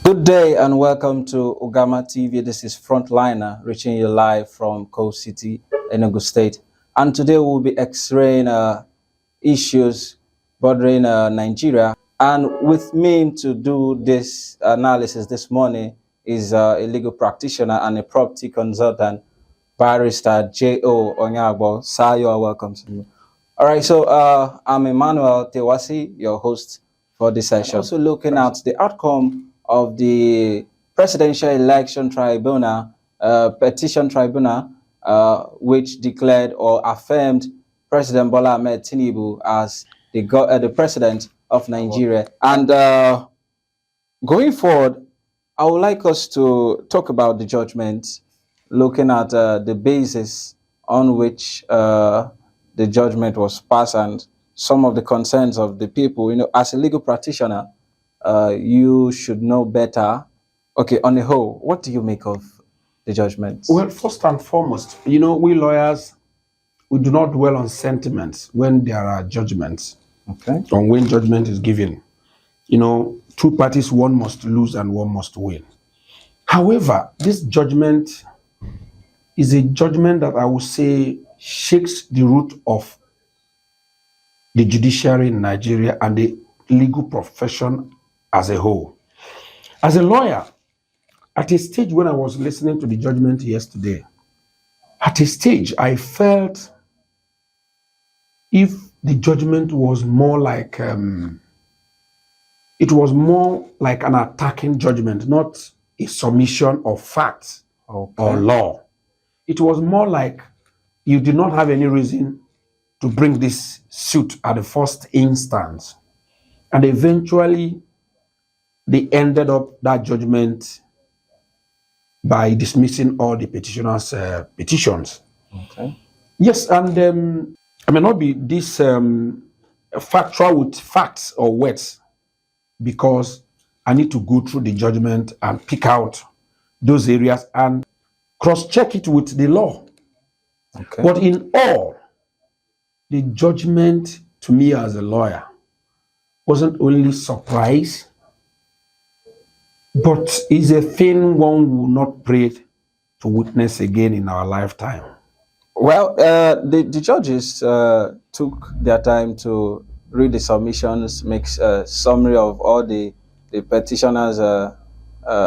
Good day and welcome to Ugama TV. This is Frontliner, reaching you live from Coast City, Enugu State. And today we'll be x-raying issues bordering Nigeria. And with me to do this analysis this morning is a legal practitioner and a property consultant, Barrister J.O. Onyeagbor. Sir, you are welcome to me. All right, so I'm Emmanuel Tewasi, your host for this session. Also looking at the outcome of the Presidential Election Tribunal, Petition Tribunal, which declared or affirmed President Bola Ahmed Tinubu as the president of Nigeria. And going forward, I would like us to talk about the judgment, looking at the basis on which the judgment was passed and some of the concerns of the people. You know, as a legal practitioner, you should know better. Okay, on the whole, what do you make of the judgment? Well, first and foremost, you know, we lawyers, we do not dwell on sentiments when there are judgments. Okay. Or when judgment is given. You know, two parties, one must lose and one must win. However, this judgment is a judgment that I would say shakes the root of the judiciary in Nigeria and the legal profession as a whole. As a lawyer, at a stage when I was listening to the judgment yesterday, at a stage I felt if the judgment was more like, it was more like an attacking judgment, not a submission of facts or law. It was more like you did not have any reason to bring this suit at the first instance. And eventually, they ended up that judgment by dismissing all the petitioners' petitions. Okay. Yes, and I may not be this factual with facts or words because I need to go through the judgment and pick out those areas and cross-check it with the law. Okay. But in all, the judgment to me as a lawyer wasn't only surprise, but is a thing one will not pray to witness again in our lifetime. Well, the judges took their time to read the submissions, make a summary of all the petitioners'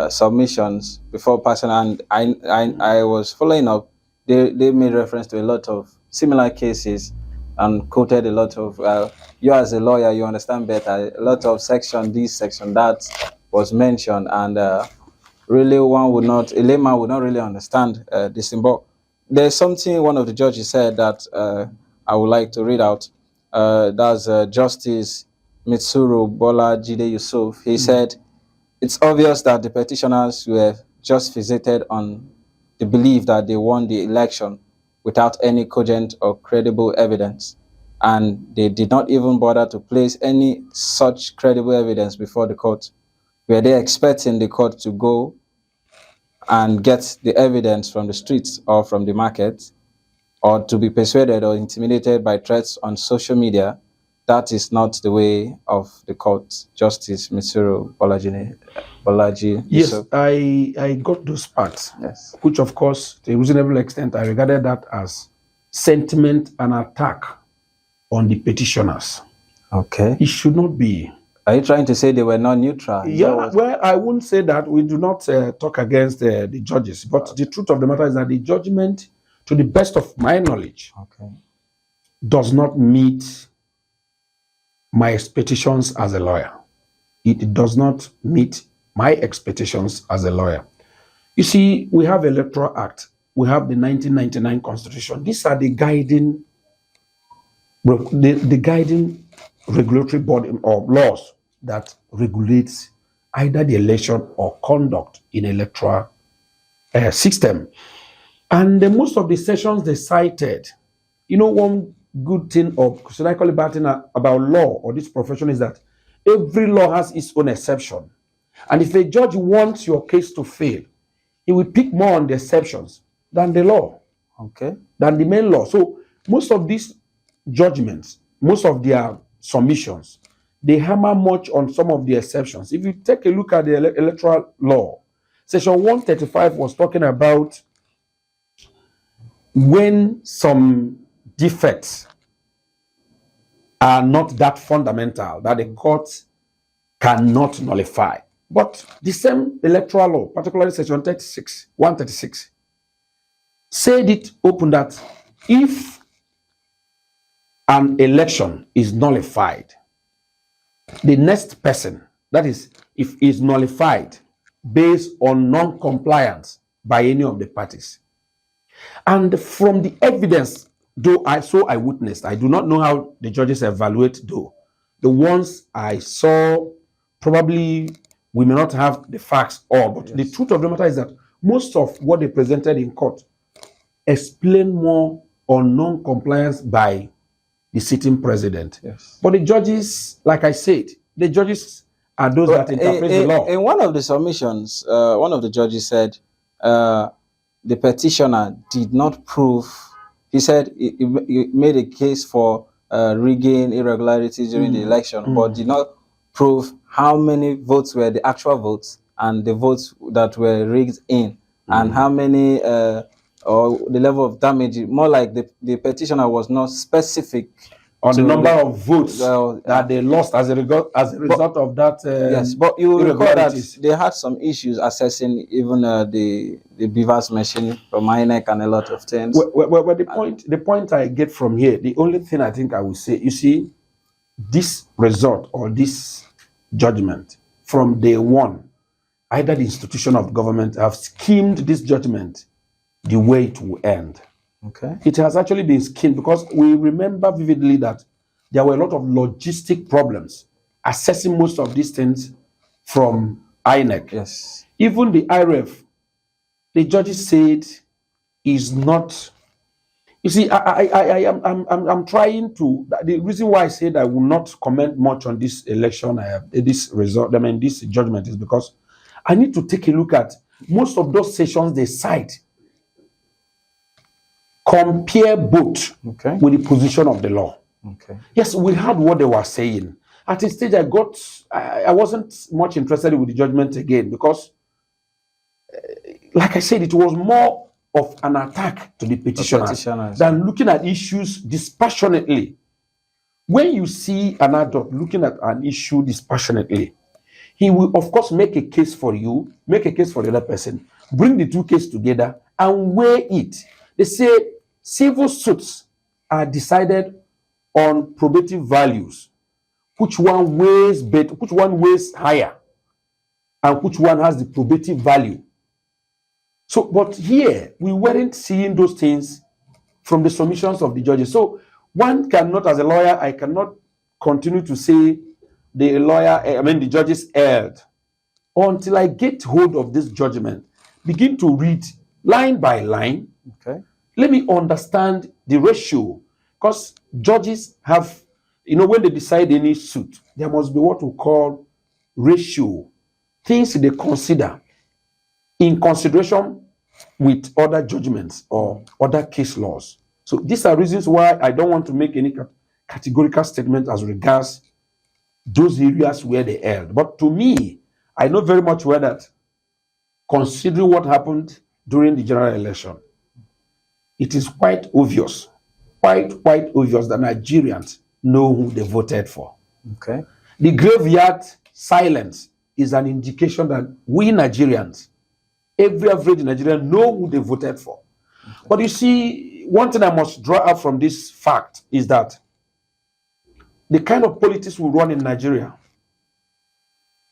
submissions before passing, and I was following up. They made reference to a lot of similar cases and quoted a lot of, you as a lawyer, you understand better, a lot of section this, section that was mentioned, and really a layman would not really understand this symbol. There's something one of the judges said that I would like to read out. That's Justice Mitsuru Bola Jide Yusuf. He said, it's obvious that the petitioners were just fixated on the belief that they won the election without any cogent or credible evidence, and they did not even bother to place any such credible evidence before the court. Were they expecting the court to go and get the evidence from the streets or from the market, or to be persuaded or intimidated by threats on social media? That is not the way of the court. Justice Mitsuru Bolaji. Yes, I got those parts. Yes. Which, of course, to a reasonable extent, I regarded that as sentiment and attack on the petitioners. Okay. It should not be. Are you trying to say they were not neutral? Yeah, well, I wouldn't say that. We do not talk against the judges. But the truth of the matter is that the judgment, to the best of my knowledge, does not meet my expectations as a lawyer. It does not meet my expectations as a lawyer. You see, we have Electoral Act. We have the 1999 Constitution. These are the guiding regulatory body or laws that regulates either the election or conduct in electoral system. And most of the sessions they cited, you know, one good thing, or should I call it bad thing about law or this profession, is that every law has its own exception. And if a judge wants your case to fail, he will pick more on the exceptions than the law, than the main law. So most of these judgments, most of their submissions, they hammer much on some of the exceptions. If you take a look at the electoral law, Section 135 was talking about when some defects are not that fundamental that the court cannot nullify. But the same electoral law, particularly Section 136, said it open that if an election is nullified, the next person, that is, if is nullified based on non-compliance by any of the parties. And from the evidence, though I witnessed, I do not know how the judges evaluate, though. The ones I saw, probably we may not have the facts all, but yes, the truth of the matter is that most of what they presented in court explain more on non-compliance by the sitting president. Yes. But the judges, like I said, the judges are those that interpret the law. In one of the submissions, one of the judges said the petitioner did not prove. He said he made a case for rigging, irregularities during the election, but did not prove how many votes were the actual votes and the votes that were rigged in, and how many or the level of damage. More like the petitioner was not specific on the number of votes that they lost as a result of that. Yes, but you recall that they had some issues assessing even the beavers machine from INEC and a lot of things. Well, the point I get from here, the only thing I think I will say, you see, this result or this judgment from day one, either the institution of government have schemed this judgment the way it will end. Okay. It has actually been schemed because we remember vividly that there were a lot of logistic problems assessing most of these things from INEC. Yes. Even the IREF, the judges said is not. You see, I'm trying to. The reason why I said I will not comment much on this election, this result, this judgment, is because I need to take a look at most of those sessions they cite. Compare both with the position of the law. Okay. Yes, we heard what they were saying. At a stage, I wasn't much interested with the judgment again because, like I said, it was more of an attack to the petitioners than looking at issues dispassionately. When you see an adult looking at an issue dispassionately, he will, of course, make a case for you, make a case for the other person, bring the two cases together and weigh it. They say civil suits are decided on probative values. Which one weighs better, which one weighs higher, and which one has the probative value. So, but here, we weren't seeing those things from the submissions of the judges. So, one cannot, as a lawyer, I cannot continue to say the judges erred until I get hold of this judgment, begin to read line by line. Okay. Let me understand the ratio, because judges have, when they decide any suit, there must be what we call ratio, things they consider in consideration with other judgments or other case laws. So these are reasons why I don't want to make any categorical statement as regards those areas where they erred. But to me, I know very much well that considering what happened during the general election, it is quite obvious that Nigerians know who they voted for. Okay. The graveyard silence is an indication that we Nigerians, every average Nigerian, know who they voted for. Okay. But you see, one thing I must draw out from this fact is that the kind of politics we run in Nigeria,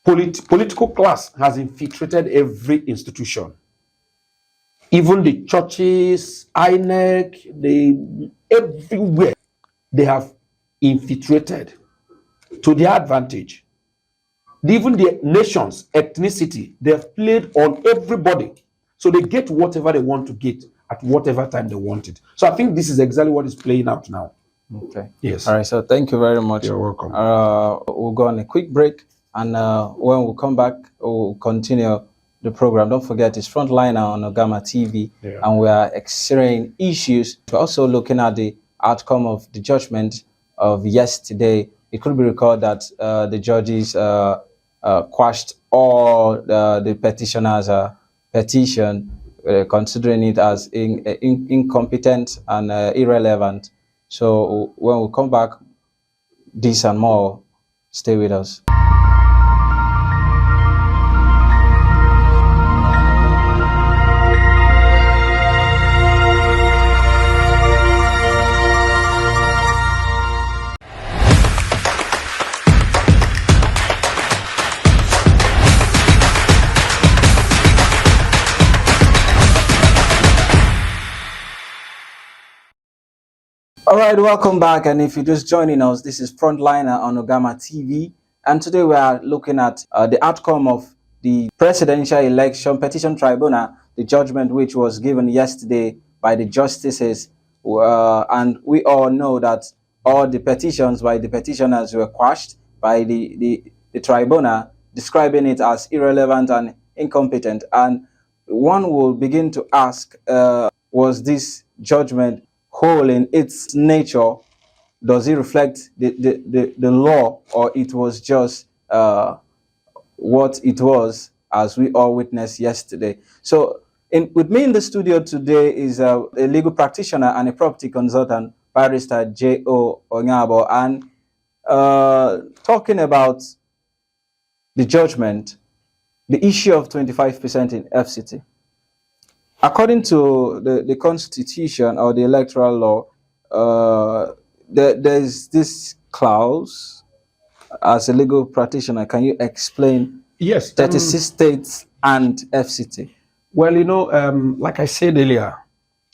political class has infiltrated every institution. Even the churches, INEC, everywhere, they have infiltrated to their advantage. Even the nation's ethnicity, they have played on everybody. So they get whatever they want to get at whatever time they want it. So I think this is exactly what is playing out now. Okay. Yes. All right. So thank you very much. You're welcome. We'll go on a quick break. And when we come back, we'll continue the program. Don't forget, it's Frontliner on Ogama TV, and we are X-raying issues. We're also looking at the outcome of the judgment of yesterday it could be recalled that the judges quashed all the petitioners' petition, considering it as incompetent and irrelevant. So when we come back, this and more, stay with us. All right, welcome back. And if you're just joining us, this is Frontliner on Ogama TV. And today we are looking at the outcome of the presidential election petition tribunal, the judgment which was given yesterday by the justices. And we all know that all the petitions by the petitioners were quashed by the tribunal, describing it as irrelevant and incompetent. And one will begin to ask, was this judgment whole in its nature? Does it reflect the law, or it was just what it was, as we all witnessed yesterday? So with me in the studio today is a legal practitioner and a property consultant, barrister J.O. Onyeabor, and talking about the judgment, the issue of 25% in FCT. According to the Constitution or the electoral law, there's this clause. As a legal practitioner, can you explain? Yes. 36 states and FCT. Well, like I said earlier,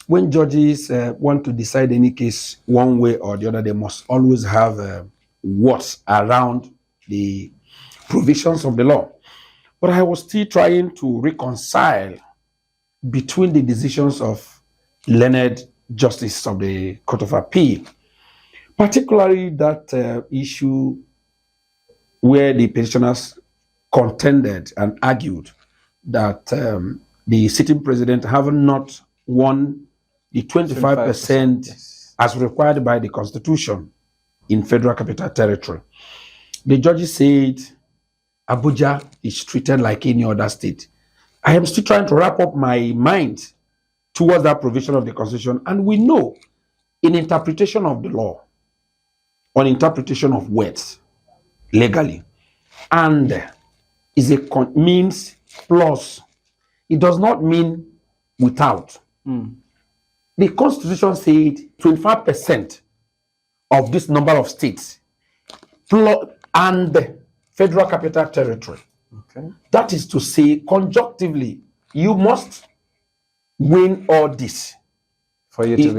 when judges want to decide any case one way or the other, they must always have what's around the provisions of the law. But I was still trying to reconcile between the decisions of learned justice of the Court of Appeal, particularly that issue where the petitioners contended and argued that the sitting president have not won the 25% yes, as required by the Constitution in Federal Capital Territory. The judges said Abuja is treated like any other state. I am still trying to wrap up my mind towards that provision of the Constitution. And we know in interpretation of the law, on interpretation of words legally, and is a means plus. It does not mean without. The Constitution said 25% of this number of states and the Federal Capital Territory. Okay. That is to say, conjunctively, you must win all this for you to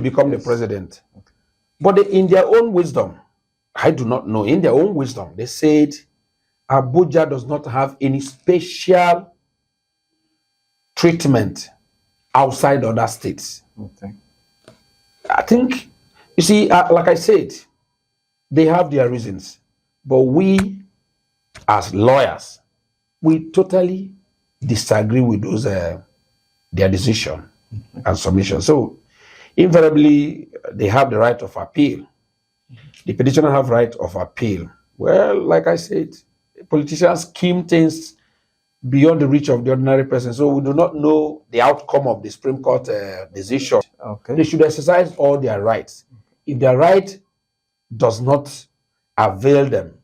become yes, the president. Okay. But in their own wisdom, I do not know, in their own wisdom, they said Abuja does not have any special treatment outside other states. Okay. I think, you see, like I said, they have their reasons, but we, as lawyers, we totally disagree with those their decision and submission. So invariably, they have the right of appeal. The petitioner have right of appeal. Well, like I said, politicians scheme things beyond the reach of the ordinary person. So we do not know the outcome of the Supreme Court decision. Okay. They should exercise all their rights. If their right does not avail them,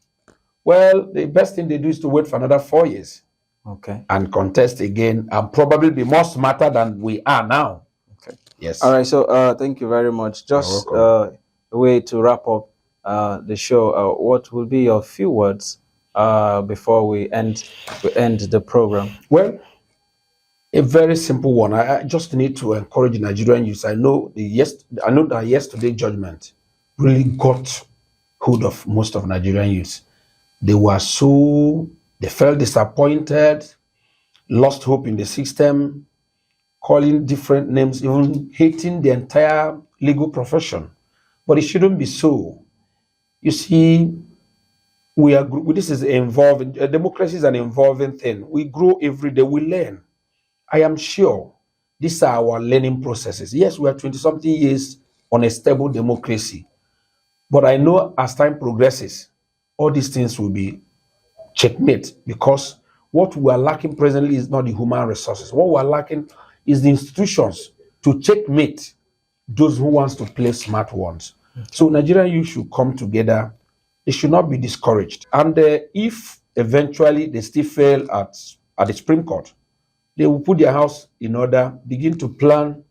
well, the best thing they do is to wait for another 4 years. Okay. And contest again and probably be more smarter than we are now. Okay. Yes. All right. So thank you very much. Just a way to wrap up the show. What will be your few words before we end the program? Well, a very simple one. I just need to encourage Nigerian youth. I know that yesterday's judgment really got hold of most of Nigerian youths. They felt disappointed, lost hope in the system, calling different names, even hating the entire legal profession. But it shouldn't be so. You see, this is involving, democracy is an involving thing. We grow every day, we learn. I am sure these are our learning processes. Yes, we are 20-something years on a stable democracy. But I know as time progresses, all these things will be checkmate, because what we are lacking presently is not the human resources. What we are lacking is the institutions to checkmate those who wants to play smart ones. So Nigerian youth should come together. They should not be discouraged. And if eventually they still fail at the Supreme Court, they will put their house in order, begin to plan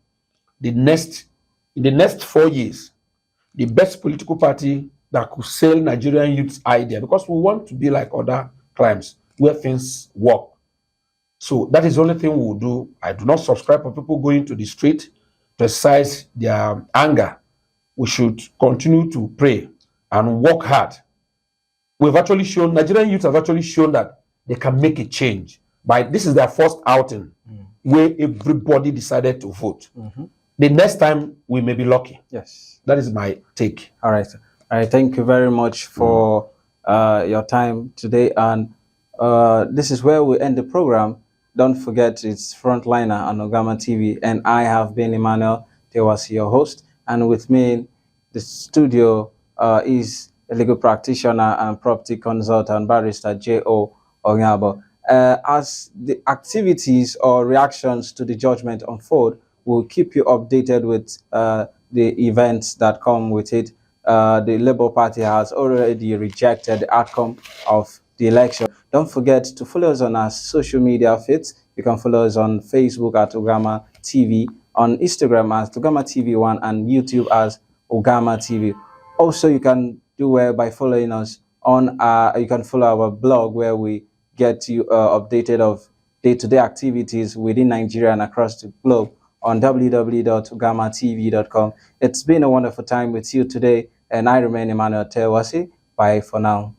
in the next 4 years, the best political party that could sell Nigerian youth's idea, because we want to be like other climes where things work. So that is the only thing we will do. I do not subscribe for people going to the street to exercise their anger. We should continue to pray and work hard. Nigerian youth have actually shown that they can make a change. This is their first outing where everybody decided to vote. The next time we may be lucky. Yes. That is my take. All right. All right. Thank you very much for your time today. And this is where we end the program. Don't forget, it's Frontliner on Ogama TV. And I have been Emmanuel Tewasi, your host. And with me in the studio is a legal practitioner and property consultant, barrister J.O. Onyeabor. As the activities or reactions to the judgment unfold, we'll keep you updated with the events that come with it. The Labour Party has already rejected the outcome of the election. Don't forget to follow us on our social media feeds. You can follow us on Facebook at Ogama TV, on Instagram as Ogama TV1, and YouTube as Ogama TV. Also, you can do well by following us on you can follow our blog, where we get you updated of day-to-day activities within Nigeria and across the globe on www.ogamatv.com. It's been a wonderful time with you today, and I remain Emmanuel Tewasi. Bye for now.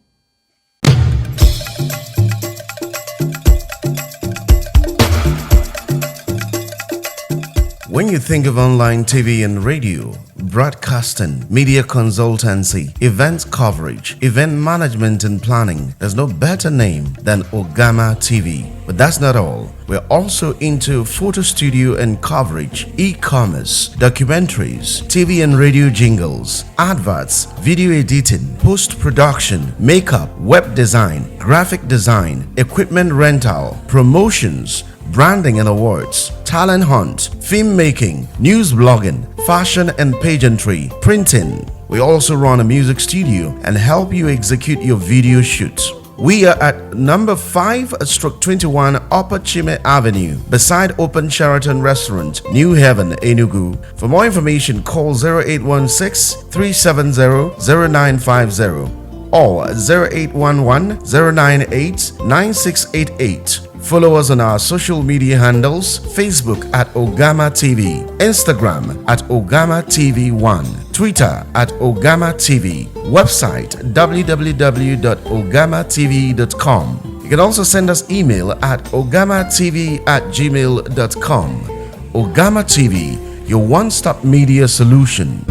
When you think of online TV and radio, broadcasting, media consultancy, event coverage, event management and planning, there's no better name than Ogama TV. But that's not all. We're also into photo studio and coverage, e-commerce, documentaries, TV and radio jingles, adverts, video editing, post-production, makeup, web design, graphic design, equipment rental, promotions, branding and awards, talent hunt, film making, news blogging, fashion and pageantry, printing. We also run a music studio and help you execute your video shoots. We are at number 5/21 Upper Chime Avenue, beside Open Sheraton Restaurant, New Haven, Enugu. For more information, call 0816-370-0950 or 0811-098-9688. Follow us on our social media handles: Facebook at Ogama TV, Instagram at Ogama TV1, Twitter at Ogama TV, website www.ogamatv.com. You can also send us email at ogamatv@gmail.com. Ogama TV, your one-stop media solution.